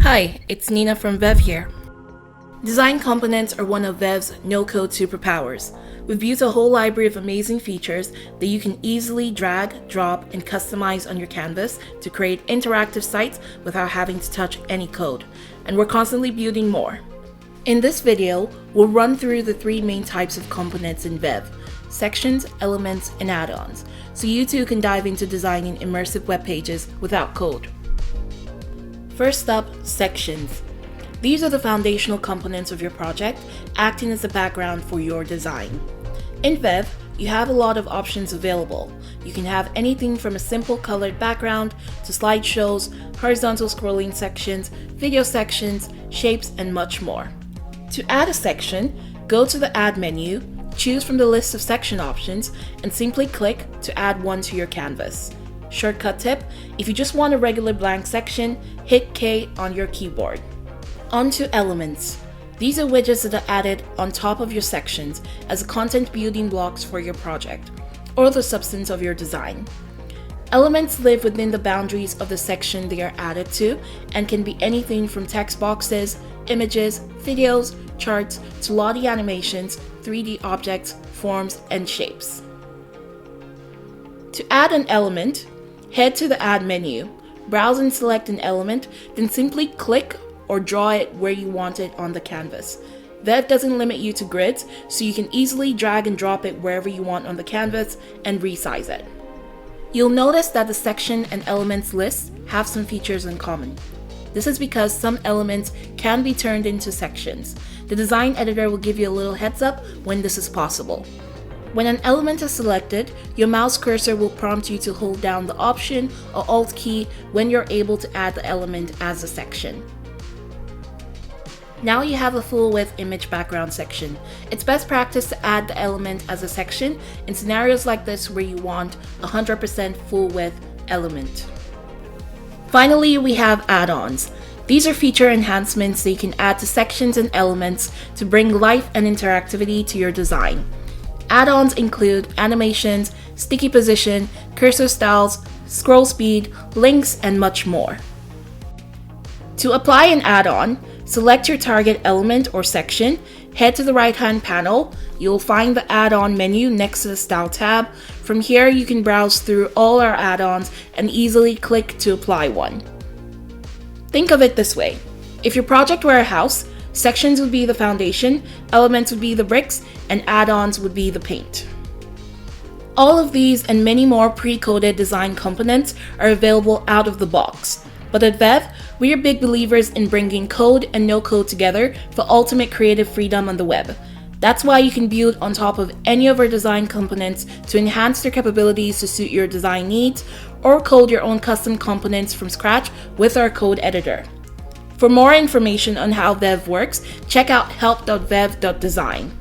Hi, it's Nina from Vev here. Design components are one of Vev's no-code superpowers. We've built a whole library of amazing features that you can easily drag, drop, and customize on your canvas to create interactive sites without having to touch any code. And we're constantly building more. In this video, we'll run through the three main types of components in Vev: sections, elements, and add-ons, so you too can dive into designing immersive web pages without code. First up, sections. These are the foundational components of your project, acting as the background for your design. In Vev, you have a lot of options available. You can have anything from a simple colored background to slideshows, horizontal scrolling sections, video sections, shapes, and much more. To add a section, go to the Add menu, choose from the list of section options, and simply click to add one to your canvas. Shortcut tip: if you just want a regular blank section, hit K on your keyboard. On to elements. These are widgets that are added on top of your sections as content building blocks for your project, or the substance of your design. Elements live within the boundaries of the section they are added to and can be anything from text boxes, images, videos, charts, to Lottie animations, 3D objects, forms, and shapes. To add an element, head to the Add menu, browse and select an element, then simply click or draw it where you want it on the canvas. Vev doesn't limit you to grids, so you can easily drag and drop it wherever you want on the canvas and resize it. You'll notice that the section and elements lists have some features in common. This is because some elements can be turned into sections. The design editor will give you a little heads up when this is possible. When an element is selected, your mouse cursor will prompt you to hold down the Option or Alt key when you're able to add the element as a section. Now you have a full-width image background section. It's best practice to add the element as a section in scenarios like this where you want 100% full-width element. Finally, we have add-ons. These are feature enhancements that you can add to sections and elements to bring life and interactivity to your design. Add-ons include animations, sticky position, cursor styles, scroll speed, links, and much more. To apply an add-on, select your target element or section, head to the right-hand panel. You'll find the add-on menu next to the Style tab. From here, you can browse through all our add-ons and easily click to apply one. Think of it this way: if your project were a house, sections would be the foundation, elements would be the bricks, and add-ons would be the paint. All of these and many more pre-coded design components are available out of the box. But at Vev, we are big believers in bringing code and no-code together for ultimate creative freedom on the web. That's why you can build on top of any of our design components to enhance their capabilities to suit your design needs, or code your own custom components from scratch with our code editor. For more information on how Vev works, check out help.vev.design.